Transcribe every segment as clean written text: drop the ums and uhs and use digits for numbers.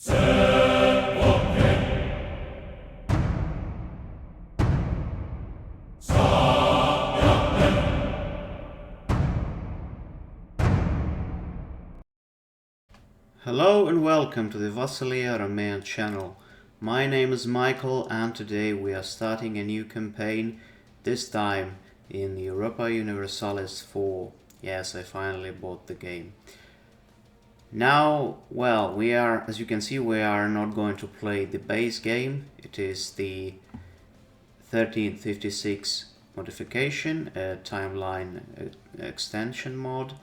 Hello and welcome to the Vasilia Roman channel. My name is Michael and today we are starting a new campaign, this time in Europa Universalis 4. Yes, I finally bought the game. Now, well, as you can see, we are not going to play the base game. It is the 1356 modification, a timeline extension mod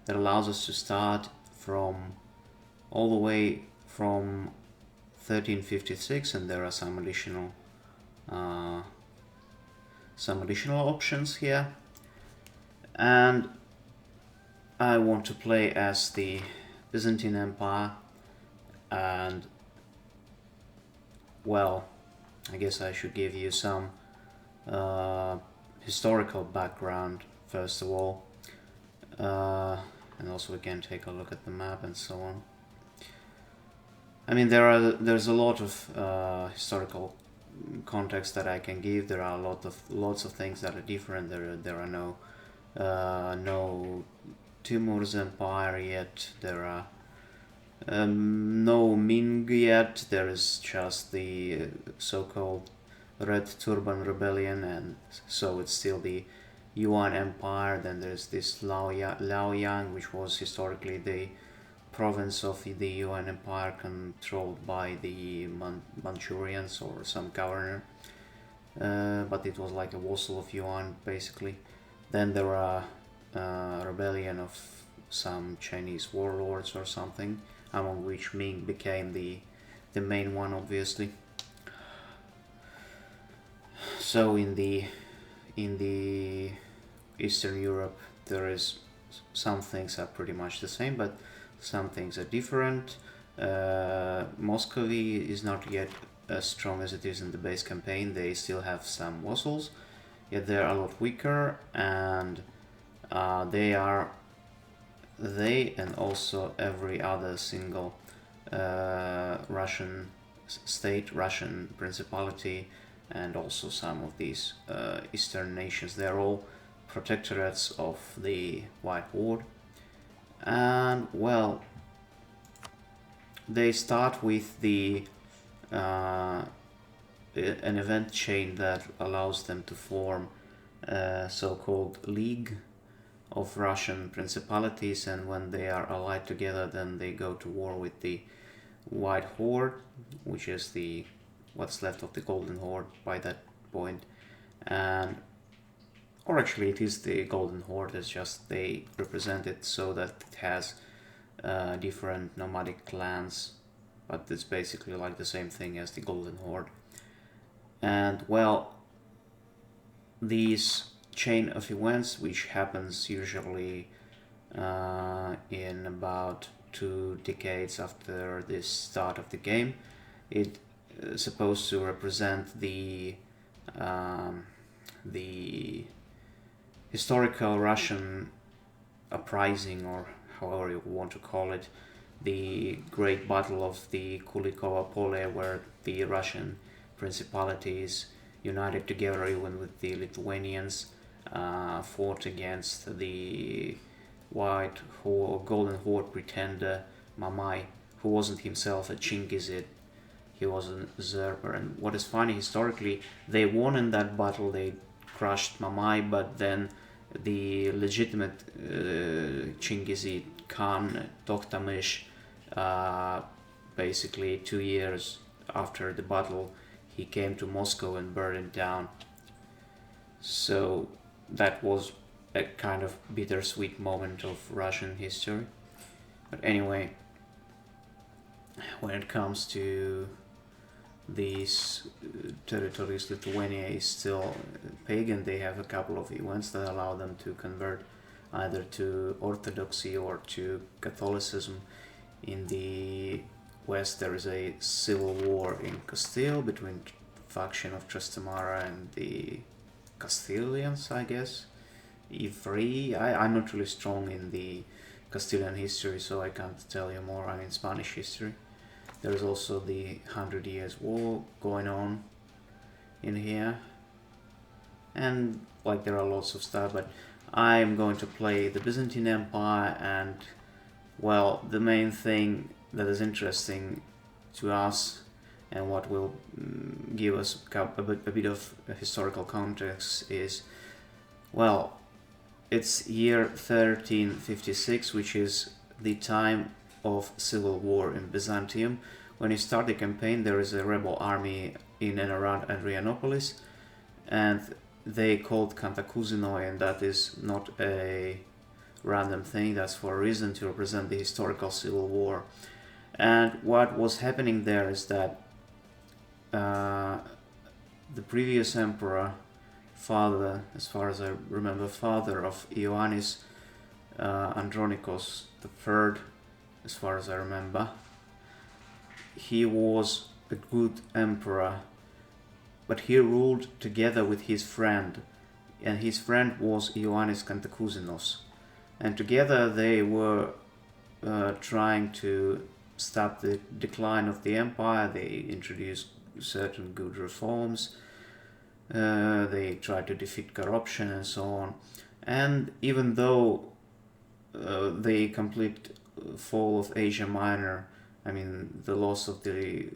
that allows us to start from all the way from 1356, and there are some additional options here. And I want to play as the Byzantine Empire, and well, I guess I should give you some historical background first of all, and also we can take a look at the map and so on. I mean, there's a lot of historical context that I can give. There are lots of things that are different. There are no Timur's empire yet. There are no Ming yet. There is just the so-called Red Turban Rebellion, and so it's still the Yuan Empire. Then there's this Liaoyang, which was historically the province of the Yuan Empire controlled by the Manchurians or some governor, but it was like a vassal of Yuan basically. Then there are rebellion of some Chinese warlords or something, among which Ming became the main one, obviously. So in the Eastern Europe, there is some things are pretty much the same, but some things are different. Muscovy is not yet as strong as it is in the base campaign. They still have some vassals, yet they're a lot weaker, and they and also every other single Russian state, Russian principality, and also some of these Eastern nations, they're all protectorates of the White Horde. And well, they start with an event chain that allows them to form a so-called League of Russian principalities, and when they are allied together, then they go to war with the White Horde, which is what's left of the Golden Horde by that point. And or actually it is the Golden Horde, it's just they represent it so that it has different nomadic clans, but it's basically like the same thing as the Golden Horde. And well, these chain of events, which happens usually in about 2 decades after the start of the game, it is supposed to represent the historical Russian uprising, or however you want to call it, the great battle of the Kulikovo Pole, where the Russian principalities united together even with the Lithuanians, fought against the Golden Horde pretender Mamai, who wasn't himself a Chingizid, he was a usurper. And what is funny, historically, they won in that battle, they crushed Mamai, but then the legitimate Chingizid Khan Toktamish, basically 2 years after the battle, he came to Moscow and burned it down. So that was a kind of bittersweet moment of Russian history. But anyway, when it comes to these territories, Lithuania is still pagan. They have a couple of events that allow them to convert either to Orthodoxy or to Catholicism. In the west, there is a civil war in Castile between faction of Trastamara and the Castilians, I guess. EU4. I'm not really strong in the Castilian history, so I can't tell you more. I'm in Spanish history. There's also the 100 Years' War going on in here. And like there are lots of stuff, but I'm going to play the Byzantine Empire, and well, the main thing that is interesting to us and what will give us a bit of historical context is, well, it's year 1356, which is the time of civil war in Byzantium. When you start the campaign, there is a rebel army in and around Adrianopolis, and they called Cantacuzino, and that is not a random thing, that's for a reason, to represent the historical civil war. And what was happening there is that the previous emperor, father, as far as I remember, father of Ioannis, Andronikos III, as far as I remember, he was a good emperor, but he ruled together with his friend, and his friend was Ioannis Cantacouzenos, and together they were trying to stop the decline of the empire. They introduced certain good reforms, they tried to defeat corruption and so on. And even though the complete fall of Asia Minor, I mean the loss of the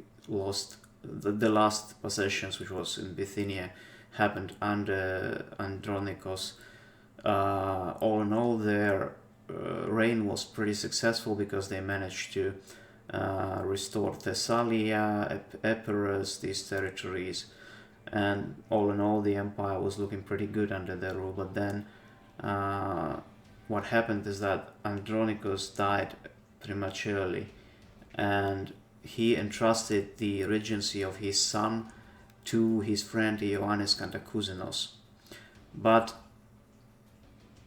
last possessions, which was in Bithynia, happened under Andronikos, all in all their reign was pretty successful, because they managed to restore Thessalia, Epirus, these territories, and all in all the empire was looking pretty good under their rule. But then what happened is that Andronikos died prematurely, and he entrusted the regency of his son to his friend Ioannis Cantacouzenos,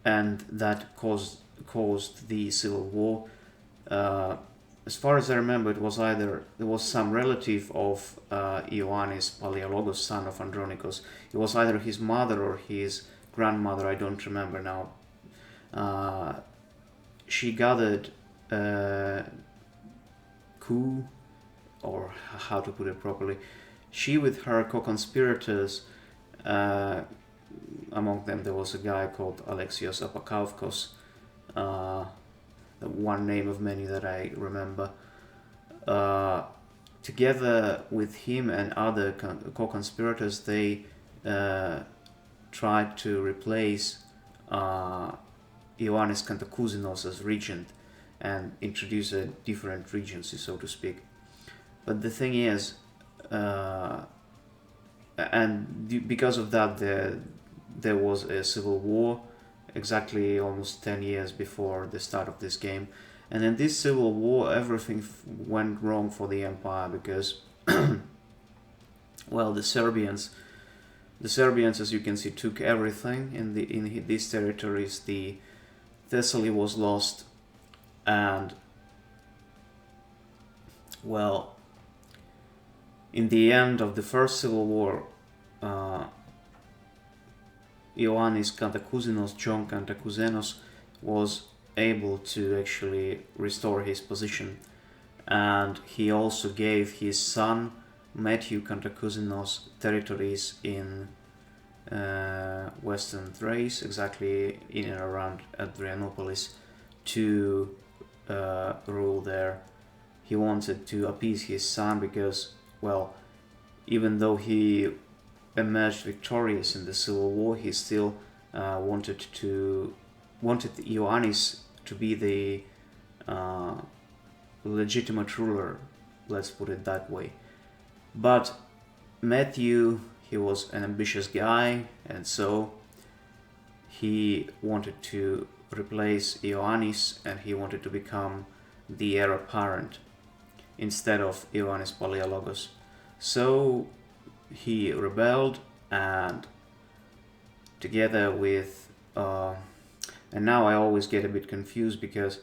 and that caused the civil war. As far as I remember, it was some relative of Ioannis Palaiologos, son of Andronikos. It was either his mother or his grandmother, I don't remember now. She gathered coup, or how to put it properly. She with her co-conspirators, among them there was a guy called Alexios Apakaufkos, one name of many that I remember. Together with him and other co-conspirators, they tried to replace Ioannis Cantacouzenos as regent and introduce a different regency, so to speak. But the thing is, because of that, there was a civil war exactly almost 10 years before the start of this game. And in this civil war, everything went wrong for the empire, because well, the Serbians, as you can see, took everything in these territories. The Thessaly was lost, and well, in the end of the first civil war, Ioannis Cantacouzenos, John Cantacouzenos, was able to actually restore his position, and he also gave his son Matthew Cantacouzenos territories in western Thrace, exactly in and around Adrianopolis, to rule there. He wanted to appease his son because, well, even though he emerged victorious in the civil war, he still wanted Ioannis to be the legitimate ruler, let's put it that way. But Matthew, he was an ambitious guy, and so he wanted to replace Ioannis, and he wanted to become the heir apparent instead of Ioannis Palaiologos. So he rebelled, and together with and now I always get a bit confused, because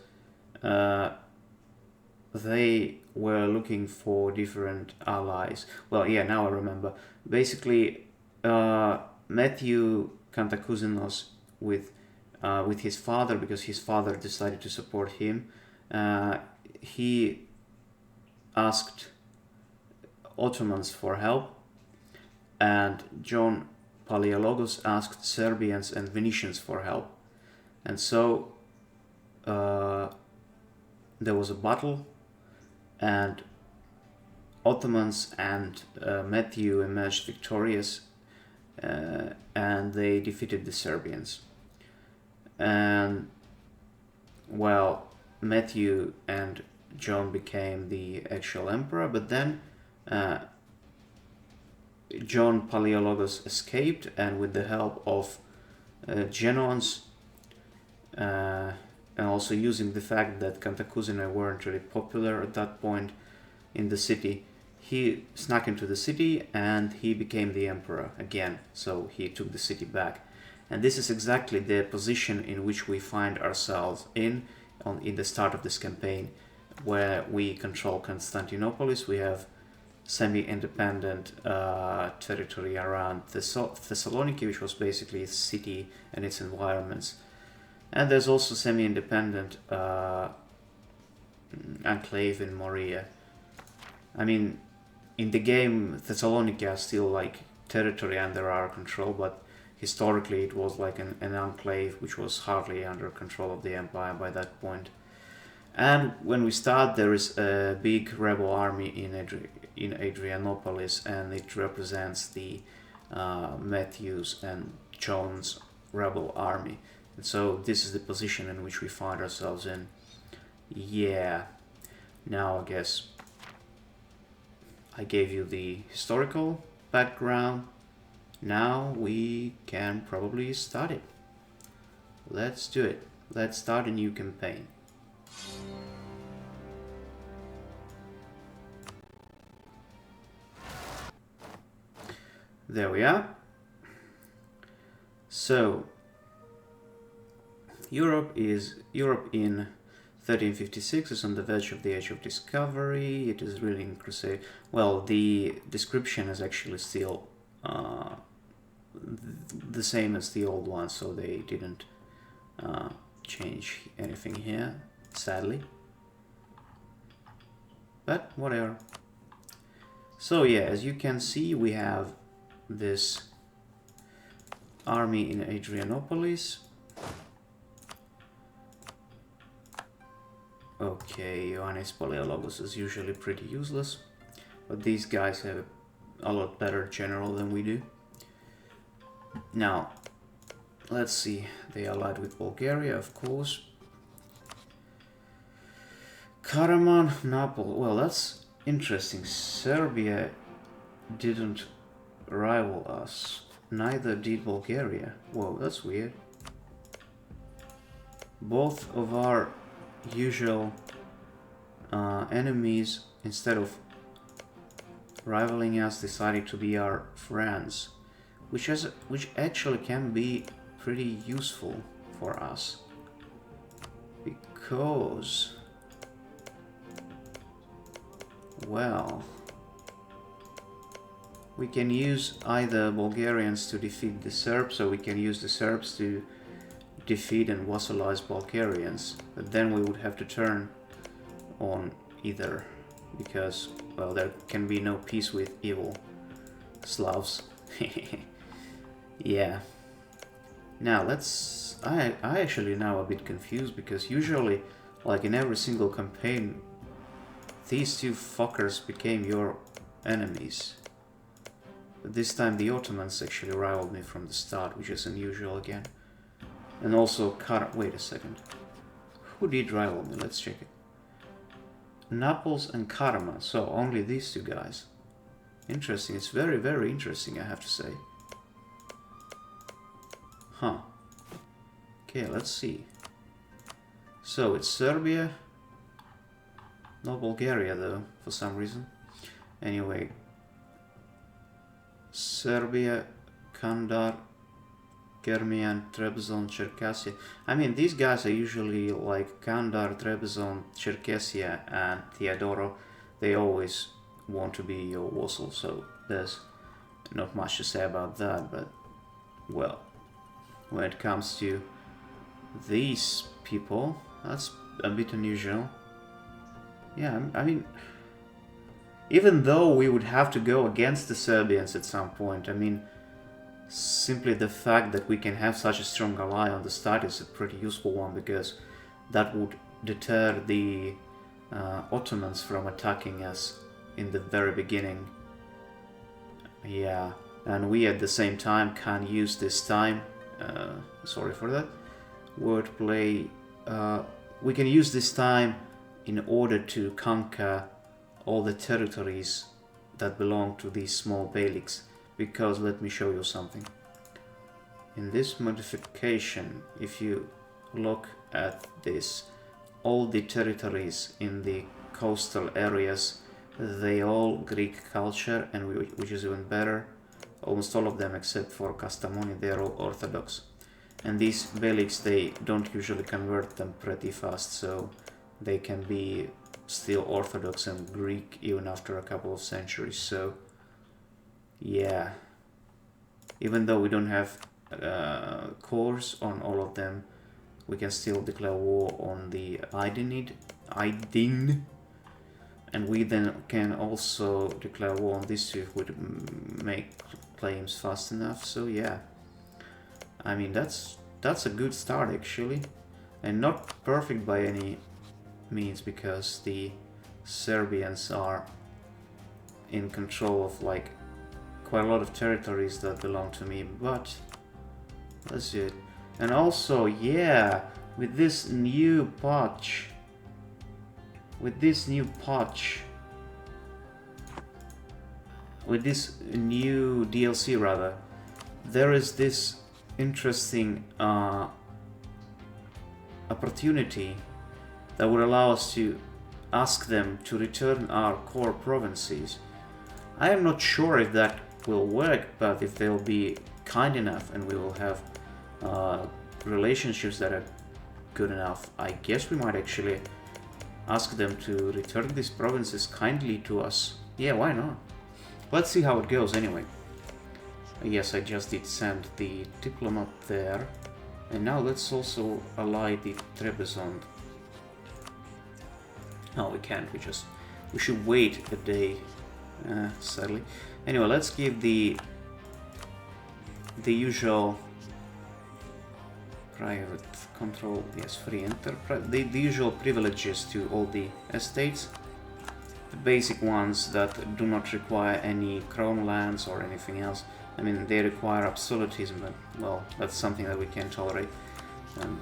they were looking for different allies. Well, yeah, now I remember. Basically, Matthew Cantacouzenos with his father, because his father decided to support him, he asked Ottomans for help, and John Palaiologos asked Serbians and Venetians for help. And so there was a battle, and Ottomans and Matthew emerged victorious, and they defeated the Serbians. And well, Matthew and John became the actual emperor, but then John Palaiologos escaped, and with the help of Genoans, and also using the fact that Cantacuzene weren't really popular at that point in the city, he snuck into the city and he became the emperor again. So he took the city back. And this is exactly the position in which we find ourselves in the start of this campaign, where we control Constantinopolis. We have semi-independent territory around Thessaloniki, which was basically a city and its environments. And there's also semi-independent enclave in Morea. I mean, in the game, Thessaloniki are still like territory under our control, but historically it was like an enclave which was hardly under control of the empire by that point. And when we start, there is a big rebel army in Adrianopolis, and it represents the Matthews and John's rebel army. And so this is the position in which we find ourselves in. Yeah. Now I guess I gave you the historical background. Now we can probably start it. Let's do it. Let's start a new campaign. There we are. So Europe in 1356 is on the verge of the Age of Discovery. It is really in crusade. Well, the description is actually still the same as the old one, so they didn't change anything here, sadly. But whatever. So yeah, as you can see, we have this army in Adrianopolis. Okay, Ioannis Palaiologos is usually pretty useless, but these guys have a lot better general than we do. Now, let's see, they allied with Bulgaria, of course. Karaman, Naples, well, that's interesting. Serbia didn't rival us, neither did Bulgaria. Whoa, that's weird. Both of our usual enemies, instead of rivaling us, decided to be our friends, which actually can be pretty useful for us, because, well, we can use either Bulgarians to defeat the Serbs, or we can use the Serbs to defeat and vassalize Bulgarians, but then we would have to turn on either, because, well, there can be no peace with evil Slavs. Yeah. Now I actually now a bit confused, because usually, like in every single campaign, these two fuckers became your enemies. But this time the Ottomans actually rivaled me from the start, which is unusual again. And also wait a second. Who did rival me? Let's check it. Naples and Karma. So only these two guys. Interesting. It's very, very interesting, I have to say. Huh. Okay, let's see. So it's Serbia. No Bulgaria though, for some reason. Anyway. Serbia, Kandar, Kermian, Trebizond, Cherkassia. I mean, these guys are usually like Kandar, Trebizond, Cherkassia, and Theodoro. They always want to be your vassal, so there's not much to say about that, but, well, when it comes to these people, that's a bit unusual. Yeah, I mean, Even though we would have to go against the Serbians at some point, I mean, simply the fact that we can have such a strong ally on the start is a pretty useful one, because that would deter the Ottomans from attacking us in the very beginning. Yeah, and we at the same time can use this time, sorry for that wordplay, we can use this time in order to conquer all the territories that belong to these small beyliks, because let me show you something. In this modification, if you look at this, all the territories in the coastal areas, they all Greek culture, and which is even better, almost all of them except for Kastamoni, they are all Orthodox. And these beyliks, they don't usually convert them pretty fast, so they can be still Orthodox and Greek even after a couple of centuries. So yeah, even though we don't have cores on all of them, we can still declare war on the Aydin, and we then can also declare war on this if we make claims fast enough. So yeah, I mean, that's a good start actually, and not perfect by any means, because the Serbians are in control of like quite a lot of territories that belong to me, but that's it. And also, yeah, with this new patch, with this new DLC rather, there is this interesting opportunity that would allow us to ask them to return our core provinces. I am not sure if that will work, but if they'll be kind enough and we will have relationships that are good enough, I guess we might actually ask them to return these provinces kindly to us. Yeah, why not? Let's see how it goes anyway. Yes, I just did send the diplomat there. And now let's also ally the Trebizond. No, we can't. We should wait a day, sadly. Anyway, let's give the usual private control, yes, free enterprise, the usual privileges to all the estates. The basic ones that do not require any crown lands or anything else. I mean, they require absolutism, but, well, that's something that we can tolerate.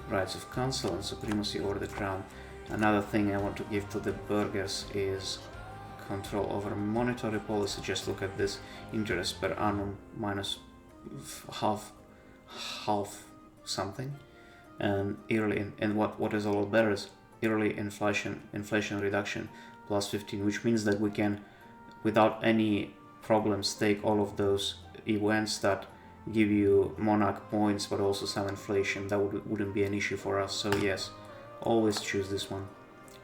Rights of council and supremacy over the crown. Another thing I want to give to the burghers is control over monetary policy. Just look at this: interest per annum minus half something, and yearly, and what is a lot better is yearly inflation reduction plus 15, which means that we can, without any problems, take all of those events that give you monarch points but also some inflation. That wouldn't be an issue for us. So yes, always choose this one.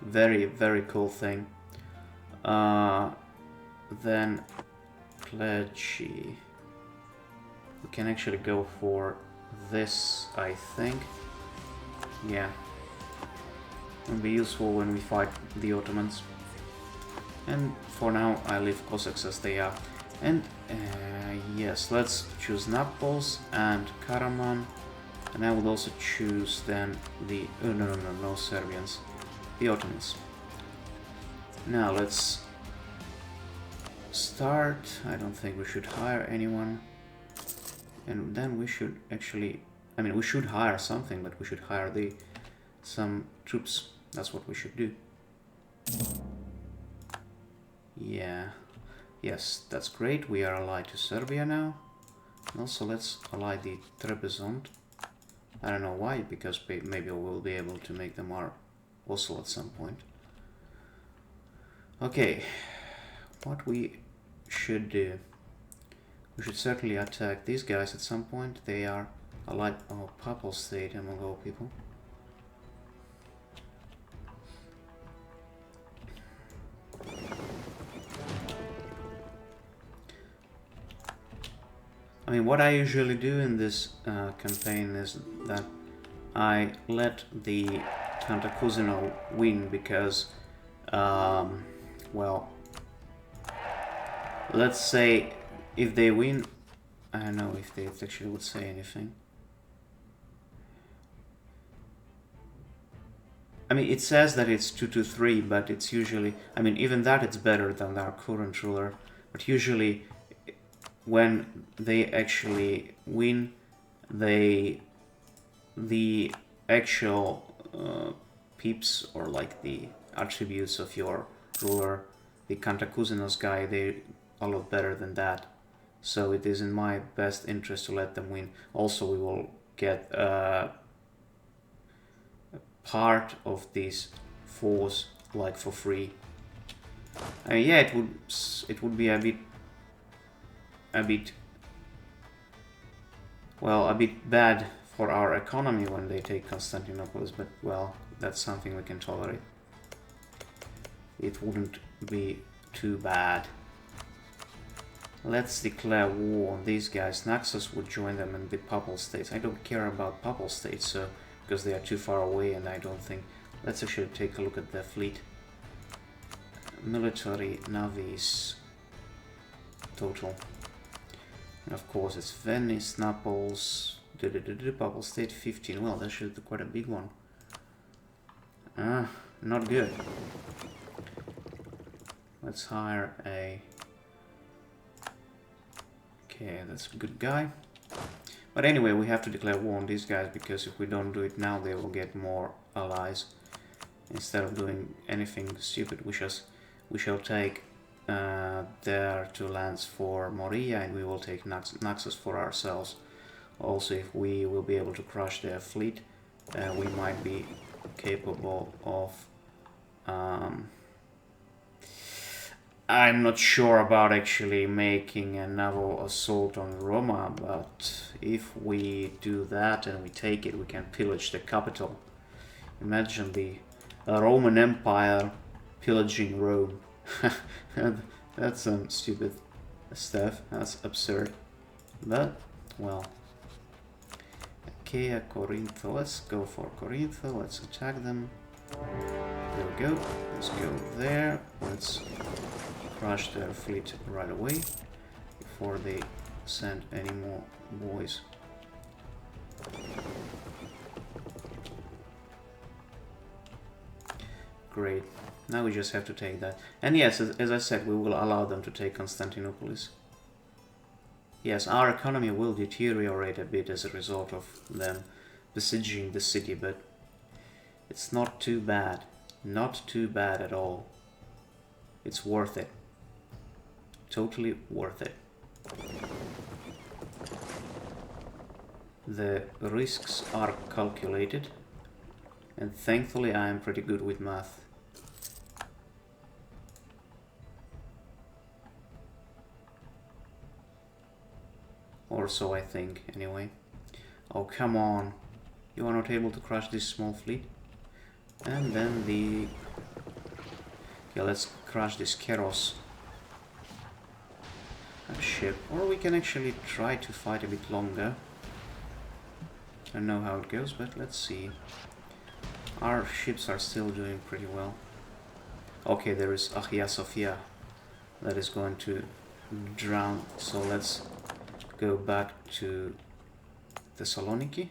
Very, very cool thing. Then clergy, we can actually go for this, I think. Yeah, it'll be useful when we fight the Ottomans. And for now I leave Cossacks as they are. And yes, let's choose Naples and Karaman. And I would also choose then the... oh, no Serbians. The Ottomans. Now let's start. I don't think we should hire anyone. And then we should actually... I mean, we should hire something, but we should hire some troops. That's what we should do. Yeah. Yes, that's great. We are allied to Serbia now. And also let's ally the Trebizond. I don't know why, because maybe we'll be able to make them our vassal at some point. Okay, what we should do, we should certainly attack these guys at some point. They are allied, oh, Papal State among all people. I mean, what I usually do in this campaign is that I let the Cantacuzino win because, well, let's say if they win, I don't know if they actually would say anything. I mean, it says that it's 2-3, but it's usually, I mean, even that it's better than our current ruler. But usually, when they actually win, the actual peeps or like the attributes of your ruler, the Cantacuzinos guy, they a lot better than that. So it is in my best interest to let them win. Also, we will get part of this force like for free. I mean, yeah, it would be a bit well, a bit bad for our economy when they take Constantinople, but well, that's something we can tolerate. It wouldn't be too bad. Let's declare war on these guys. Naxos would join them in the Papal States. I don't care about Papal States, so because they are too far away, and I don't think. Let's actually take a look at their fleet. Military navies total. And of course, it's Venice, Naples, Papal State 15. Well, that should be quite a big one. Not good. Let's hire a. Okay, that's a good guy. But anyway, we have to declare war on these guys, because if we don't do it now, they will get more allies. Instead of doing anything stupid, we shall take their 2 lands for Moria, and we will take Naxos for ourselves. Also, if we will be able to crush their fleet, we might be capable of... I'm not sure about actually making a naval assault on Roma, but if we do that and we take it, we can pillage the capital. Imagine the Roman Empire pillaging Rome. That's some stupid stuff. That's absurd. But, well. Okay, Corinth. Let's go for Corinth. Let's attack them. There we go. Let's go there. Let's crush their fleet right away before they send any more boys. Great. Now we just have to take that. And yes, as I said, we will allow them to take Constantinople. Yes, our economy will deteriorate a bit as a result of them besieging the city, but it's not too bad. Not too bad at all. It's worth it. Totally worth it. The risks are calculated, and thankfully I am pretty good with math. Or so I think, anyway. Oh, come on. You are not able to crush this small fleet? And then the... Okay, let's crush this Keros ship. Or we can actually try to fight a bit longer. I don't know how it goes, but let's see. Our ships are still doing pretty well. Okay, there is Hagia Sophia that is going to drown. So let's go back to Thessaloniki.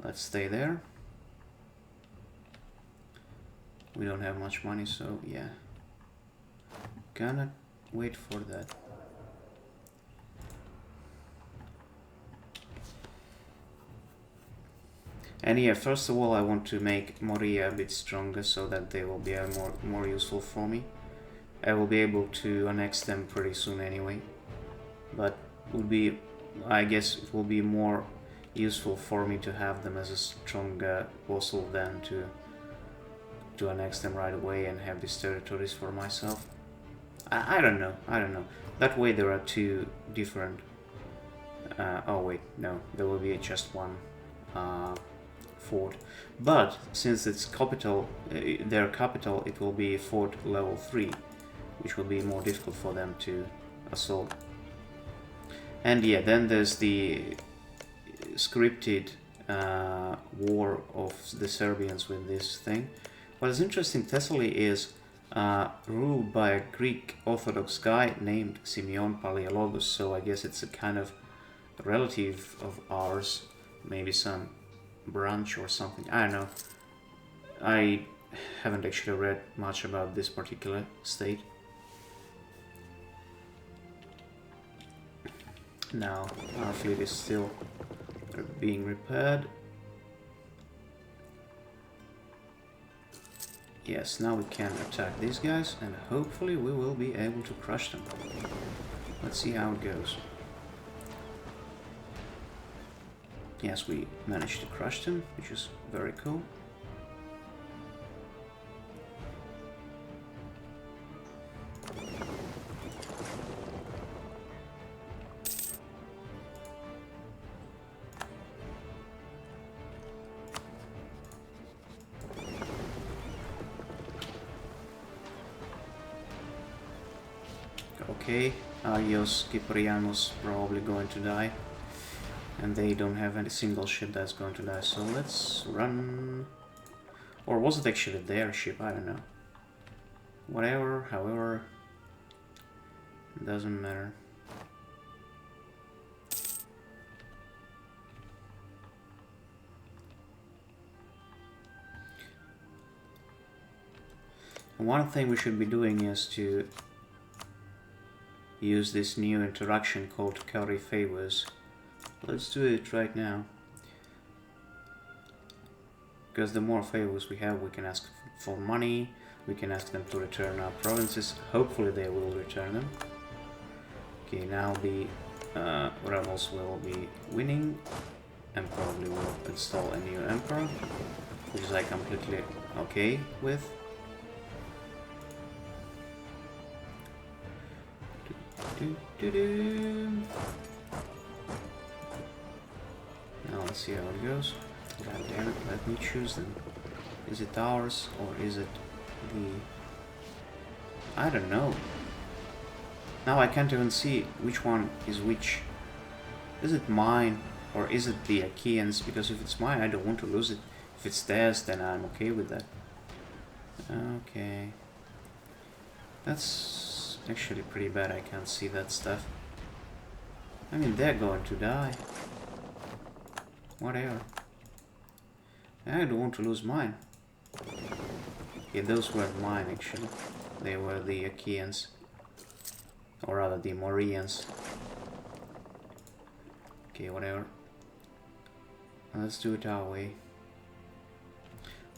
Let's stay there. We don't have much money, so yeah. Gonna wait for that. And yeah, first of all, I want to make Moria a bit stronger so that they will be more useful for me. I will be able to annex them pretty soon anyway. But would be, I guess it will be more useful for me to have them as a stronger vassal than to annex them right away and have these territories for myself. I don't know. That way there are 2 different... oh wait, no, there will be just one fort. But since it's capital, their capital, it will be fort level 3, which will be more difficult for them to assault. And yeah, then there's the scripted war of the Serbians with this thing. What is interesting, Thessaly is ruled by a Greek Orthodox guy named Simeon Palaiologos, so I guess it's a kind of relative of ours, maybe some branch or something, I don't know. I haven't actually read much about this particular state. Now our fleet is still being repaired. Yes, now we can attack these guys and hopefully we will be able to crush them. Let's see how it goes. Yes, we managed to crush them, which is very cool. Okay, Agios Kyprianos probably going to die. And they don't have any single ship that's going to die, so let's run... Or was it actually their ship? I don't know. Whatever, however, it doesn't matter. One thing we should be doing is to use this new interaction called Curry Favors. Let's do it right now. Because the more favors we have, we can ask for money, we can ask them to return our provinces. Hopefully they will return them. Okay, now the rebels will be winning and probably will install a new emperor, which I completely okay with. Now let's see how it goes. God damn it, let me choose them. Is it ours or is it the... I don't know. Now I can't even see which one is which. Is it mine or is it the Achaeans? Because if it's mine, I don't want to lose it. If it's theirs, then I'm okay with that. Okay. That's actually pretty bad, I can't see that stuff. I mean, they're going to die. Whatever. I don't want to lose mine. Yeah, those weren't mine actually. They were the Achaeans. Or rather the Morians. Okay, whatever. Let's do it our way.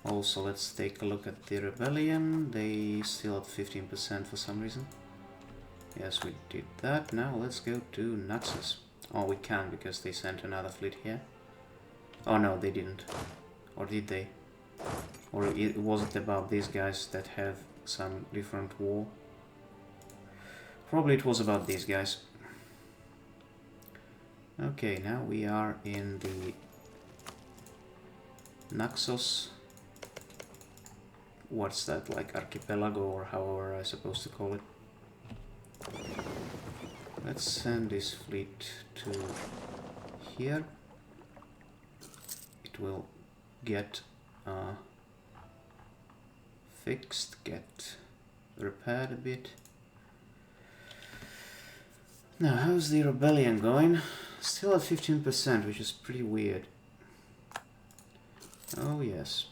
Also, let's take a look at the rebellion. They still at 15% for some reason. Yes, we did that. Now let's go to Naxos. Oh, we can because they sent another fleet here. Oh no, they didn't. Or did they? Or was it about these guys that have some different war? Probably it was about these guys. Okay, now we are in the Naxos. What's that, like archipelago or however I'm supposed to call it? Let's send this fleet to here. It will get fixed, get repaired a bit. Now, how's the rebellion going? Still at 15%, which is pretty weird. Oh yes.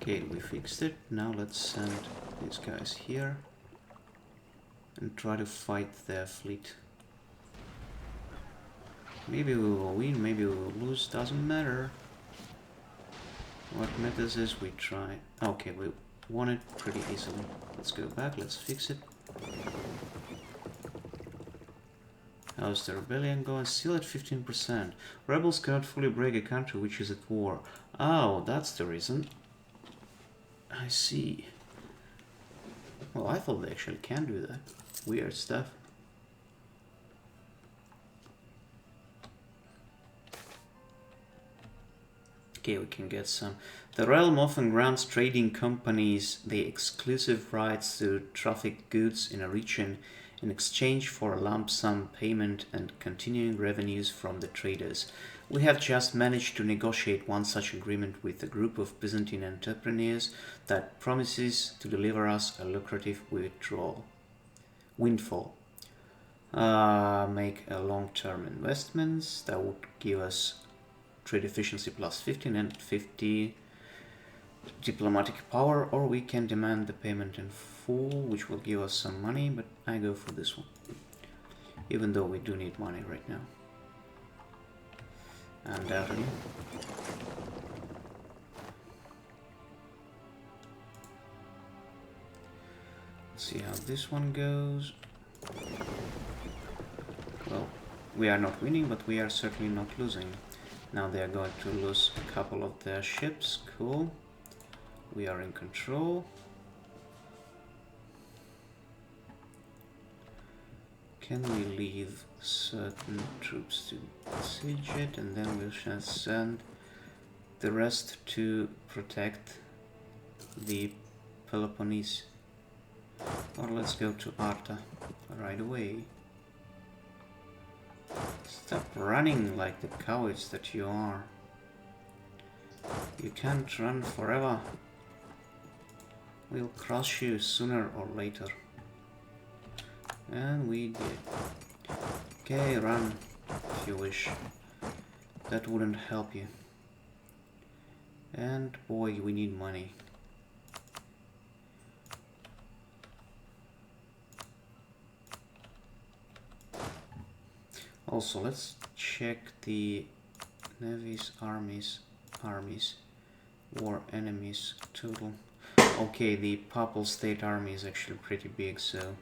Okay, we fixed it. Now let's send these guys here and try to fight their fleet. Maybe we will win, maybe we will lose, doesn't matter. What matters is we try. Okay, we won it pretty easily. Let's go back, let's fix it. How's the rebellion going? Still at 15%. Rebels cannot fully break a country which is at war. Oh, that's the reason. I see. Well, I thought they actually can do that. Weird stuff. Okay, we can get some. The realm often grants trading companies the exclusive rights to traffic goods in a region in exchange for a lump sum payment and continuing revenues from the traders. We have just managed to negotiate one such agreement with a group of Byzantine entrepreneurs that promises to deliver us a lucrative windfall. Make a long-term investments that would give us trade efficiency plus 15 and 50 diplomatic power, or we can demand the payment in full, which will give us some money, but I go for this one, even though we do need money right now. Undoubtedly. Let's see how this one goes. Well, we are not winning, but we are certainly not losing. Now they are going to lose a couple of their ships. Cool. We are in control. Can we leave certain troops to siege it, and then we shall send the rest to protect the Peloponnese? Or let's go to Arta right away. Stop running like the cowards that you are. You can't run forever. We'll crush you sooner or later. And we did. Okay, run if you wish. That wouldn't help you. And boy, we need money. Also, let's check the navies, armies, war enemies total. Okay, the Papal State Army is actually pretty big, so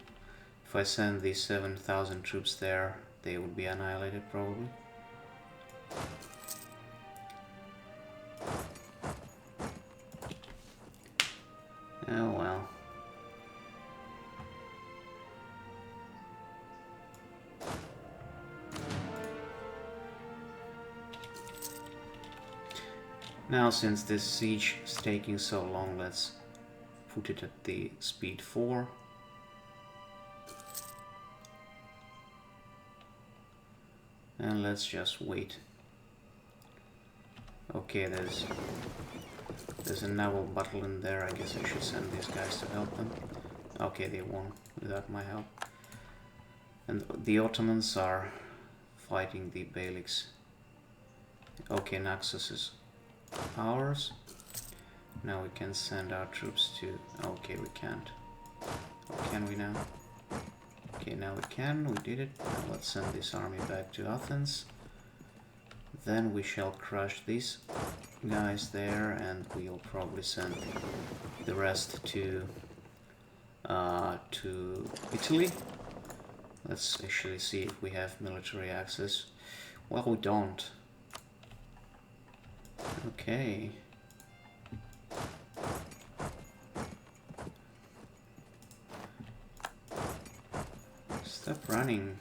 if I send these 7,000 troops there, they would be annihilated probably. Oh well. Now, since this siege is taking so long, let's put it at the speed 4. And let's just wait. Okay, there's a naval battle in there. I guess I should send these guys to help them. Okay, they won without my help. And the Ottomans are fighting the Beyliks. Okay, Naxos is ours. Now we can send our troops to... Okay, we can't. Or can we now? Okay, now we can. We did it. Now let's send this army back to Athens. Then we shall crush these guys there, and we'll probably send the rest to Italy. Let's actually see if we have military access. Well, we don't. Okay. Stop running.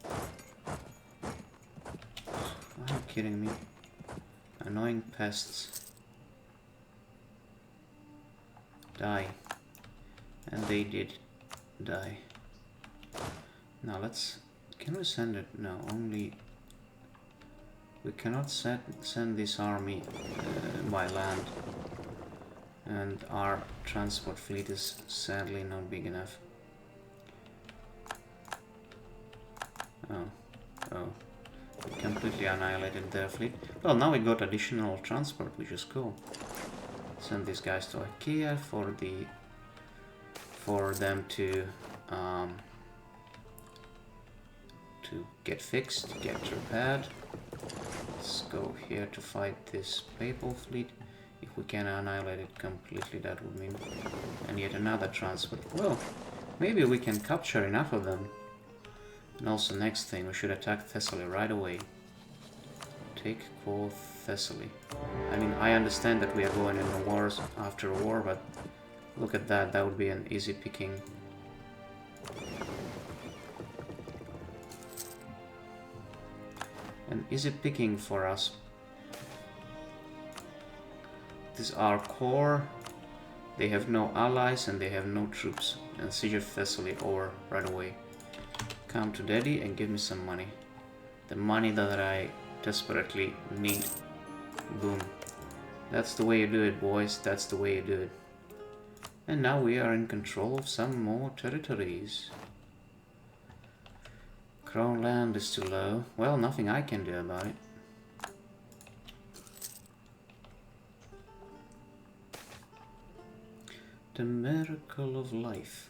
Are you kidding me? Annoying pests. Die. And they did die. Now let's... Can we send it? No, only... We cannot send this army by land. And our transport fleet is sadly not big enough. Oh. We completely annihilated their fleet. Well, now we got additional transport, which is cool. Send these guys to Achaea for them to get fixed, get repaired. Let's go here to fight this papal fleet. If we can annihilate it completely, that would mean... And yet another transport. Well, maybe we can capture enough of them. And also, next thing, we should attack Thessaly right away. Take core Thessaly. I mean, I understand that we are going into wars after war, but look at that, that would be an easy picking. An easy picking for us. is our core. They have no allies and they have no troops. And siege of Thessaly over right away. Come to daddy and give me some money. The money that I desperately need. Boom. That's the way you do it, boys. That's the way you do it. And now we are in control of some more territories. Crown land is too low. Well, nothing I can do about it. The miracle of life.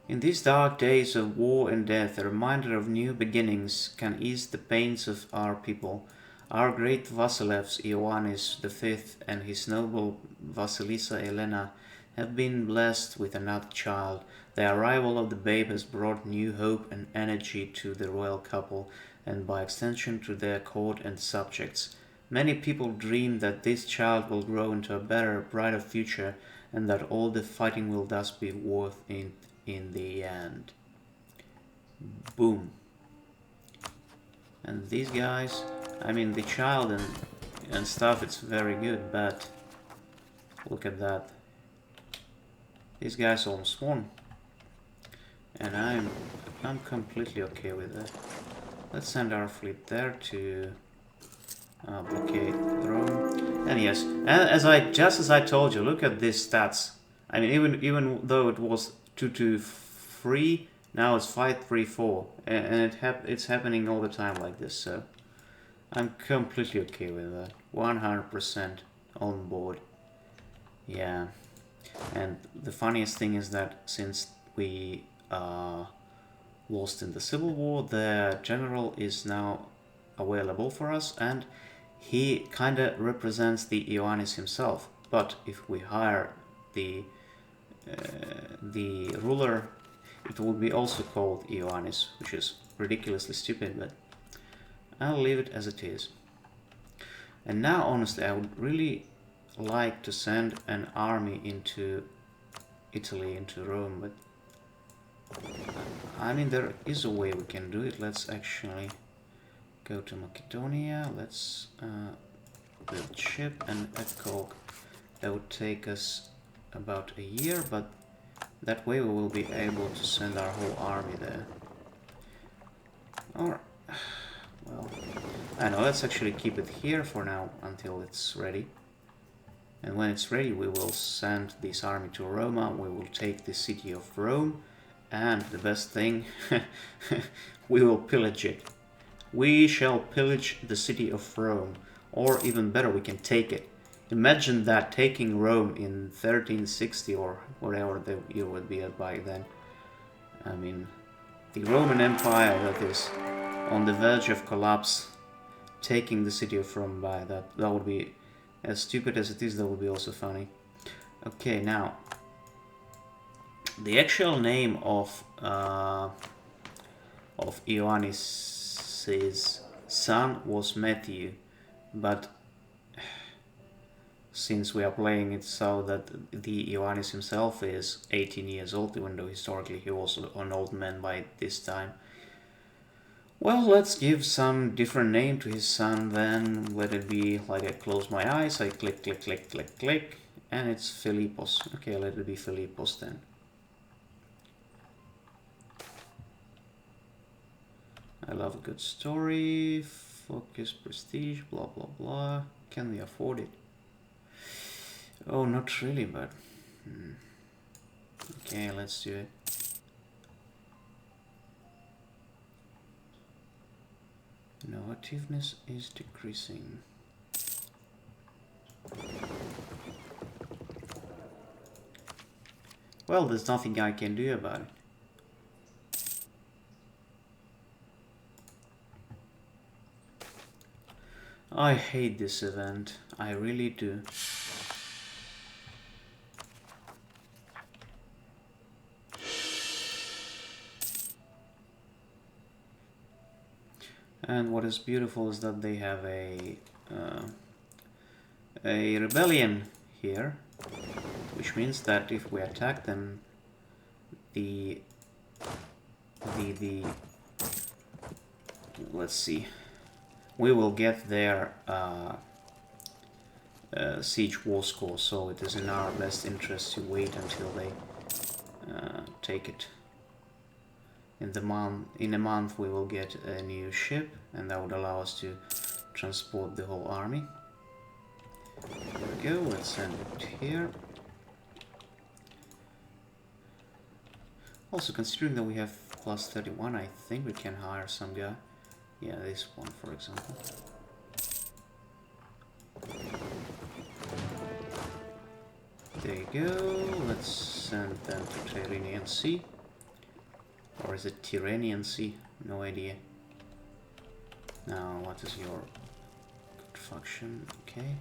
In these dark days of war and death, a reminder of new beginnings can ease the pains of our people. Our great Vasilevs Ioannis V and his noble Vasilisa Elena have been blessed with another child. The arrival of the babe has brought new hope and energy to the royal couple, and by extension to their court and subjects. Many people dream that this child will grow into a better, brighter future, and that all the fighting will thus be worth it in the end. Boom. And these guys, I mean, the child and stuff, it's very good, but look at that. These guys almost won. And I'm completely okay with that. Let's send our fleet there to blockade Rome. And yes, just as I told you, look at these stats. I mean, even though it was 2-3, now it's 5-3-4, and it's happening all the time like this. So I'm completely okay with that. 100% on board. Yeah. And the funniest thing is that since we lost in the Civil War, the general is now available for us, and he kind of represents the Ioannis himself. But if we hire the ruler, it will be also called Ioannis, which is ridiculously stupid, but I'll leave it as it is. And now, honestly, I would really like to send an army into Italy, into Rome, but I mean, there is a way we can do it. Let's actually go to Macedonia. Let's build ship and a cog. That would take us about a year, but that way we will be able to send our whole army there. Or, well, I know, let's actually keep it here for now until it's ready. And when it's ready, we will send this army to Roma. We will take the city of Rome, and the best thing, we will pillage it. We shall pillage the city of Rome, or even better, we can take it. Imagine that, taking Rome in 1360 or whatever the year would be by then. I mean, the Roman Empire that is on the verge of collapse, taking the city of Rome by that would be, as stupid as it is, that would be also funny. Okay, now the actual name of Ioannis' son was Matthew, but since we are playing it so that the Ioannis himself is 18 years old, even though historically he was an old man by this time, well, let's give some different name to his son then. Let it be like I close my eyes, I click, click, click, click, click, and it's Philippos. Okay, let it be Philippos then. I love a good story, focus, prestige, blah, blah, blah. Can we afford it? Oh, not really, but... Okay, let's do it. Innovativeness is decreasing. Well, there's nothing I can do about it. I hate this event. I really do. And what is beautiful is that they have a rebellion here, which means that if we attack them, let's see, we will get their siege war score, so it is in our best interest to wait until they take it. In a month we will get a new ship, and that would allow us to transport the whole army. There we go, let's send it here. Also, considering that we have plus 31, I think we can hire some guy. Yeah, this one, for example. There you go. Let's send them to Tyrrhenian Sea. Or is it Tyrrhenian Sea? No idea. Now, what is your faction? Okay.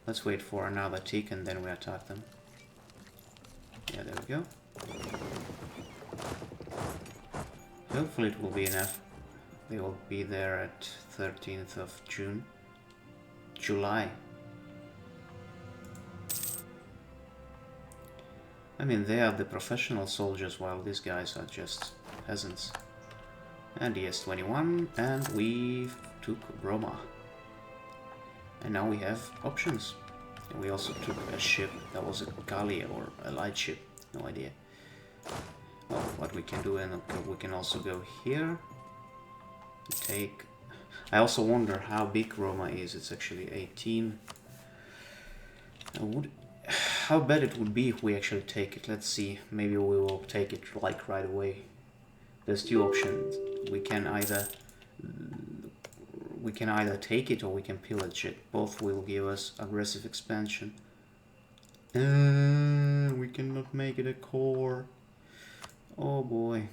Let's wait for another tick and then we attack them. Yeah, there we go. Hopefully it will be enough. They will be there at 13th of July. I mean, they are the professional soldiers while these guys are just peasants. And yes, 21, and we took Roma. And now we have options. And we also took a ship that was a galley or a light ship, no idea. Well, what we can do, and we can also go here. Take. I also wonder how big Roma is. It's actually 18. How bad it would be if we actually take it. Let's see. Maybe we will take it like right away. There's two options. We can either take it or we can pillage it. Both will give us aggressive expansion. We cannot make it a core. Oh boy.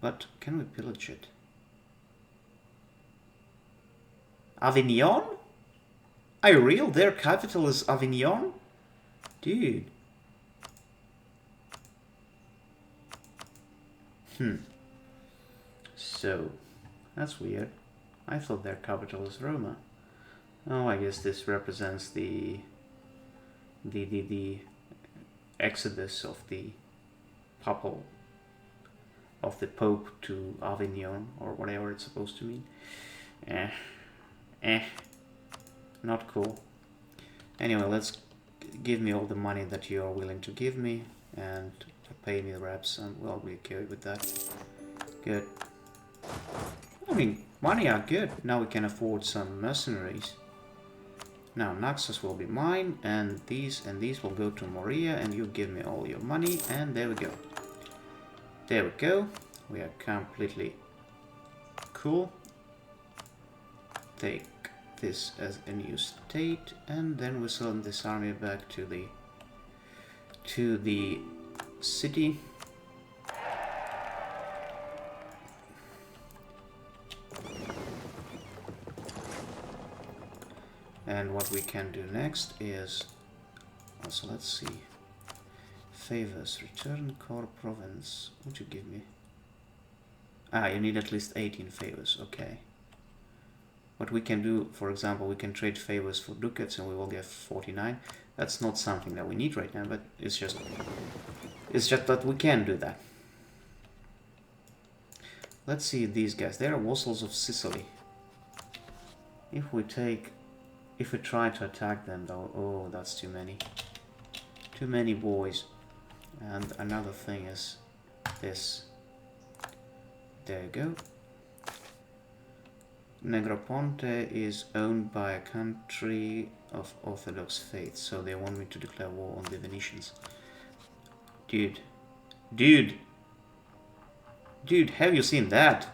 But can we pillage it? Avignon? Are you real? Their capital is Avignon? Dude. So, that's weird. I thought their capital is Roma. Oh, I guess this represents the exodus of the Pope to Avignon, or whatever it's supposed to mean. Not cool. Anyway, let's give me all the money that you are willing to give me, and pay me the reps, and we'll be okay with that. Good. I mean, money are good. Now we can afford some mercenaries. Now Naxos will be mine, and these will go to Moria, and you give me all your money, and there we go. There we go. We are completely cool. Take this as a new state, and then we send this army back to the city. And what we can do next is also, let's see, favors, return core province. What you give me? You need at least 18 favors. Okay. What we can do, for example, we can trade favors for ducats and we will get 49. That's not something that we need right now, but it's just that we can do that. Let's see these guys. They are vassals of Sicily. If we try to attack them though, oh, that's too many. Too many boys. And another thing is this. There you go. Negroponte is owned by a country of Orthodox faith, so they want me to declare war on the Venetians. Dude, have you seen that?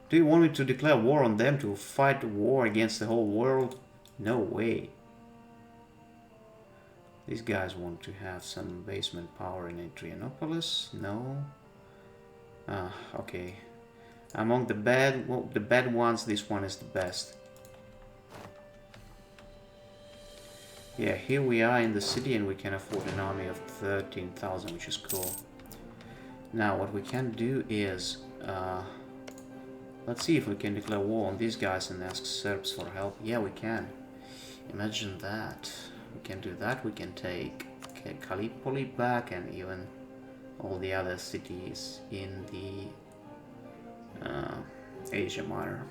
Do you want me to declare war on them, to fight war against the whole world? No way. These guys want to have some basement power in Adrianopolis. No. Okay. Among the bad ones, this one is the best. Yeah, here we are in the city and we can afford an army of 13,000, which is cool. Now, what we can do is, let's see if we can declare war on these guys and ask Serbs for help. Yeah, we can. Imagine that. We can do that. We can take Gallipoli back and even all the other cities in the Asia Minor.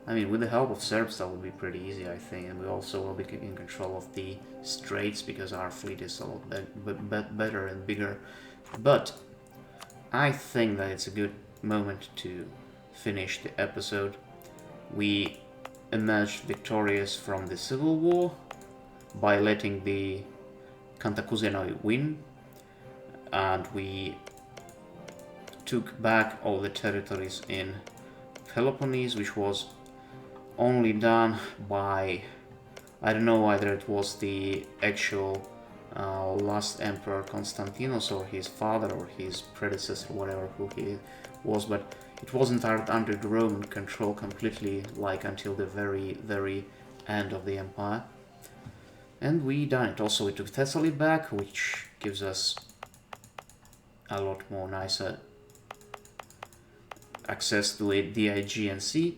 I mean, with the help of Serbs, that would be pretty easy, I think, and we also will be in control of the Straits because our fleet is a lot better and bigger. But I think that it's a good moment to finish the episode. We emerged victorious from the civil war by letting the Kantakuzenoi win, and we took back all the territories in Peloponnese, which was only done by, I don't know whether it was the actual last emperor Constantinos or his father or his predecessor, whatever who he was, but it wasn't under the Roman control completely, like until the very end of the empire. And we done it. Also, we took Thessaly back, which gives us a lot more nicer access to the Aegean Sea.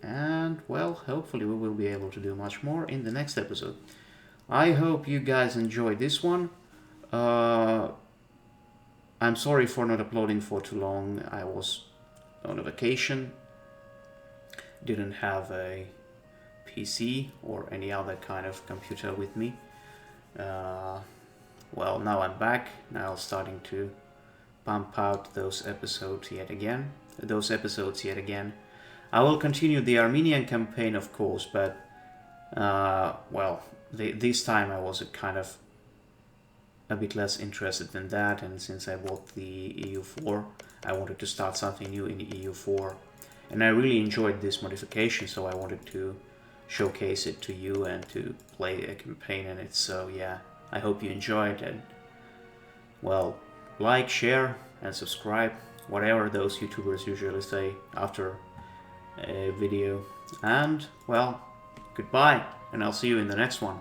And, well, hopefully we will be able to do much more in the next episode. I hope you guys enjoyed this one. I'm sorry for not uploading for too long. I was on a vacation. Didn't have a PC or any other kind of computer with me. Well, now I'm back. Now starting to pump out those episodes yet again. I will continue the Armenian campaign, of course, but well, this time I was kind of a bit less interested in that, and since I bought the EU4, I wanted to start something new in EU4, and I really enjoyed this modification, so I wanted to showcase it to you and to play a campaign in it. So yeah, I hope you enjoyed, and well, like, share and subscribe, whatever those YouTubers usually say after a video. And well, goodbye, and I'll see you in the next one.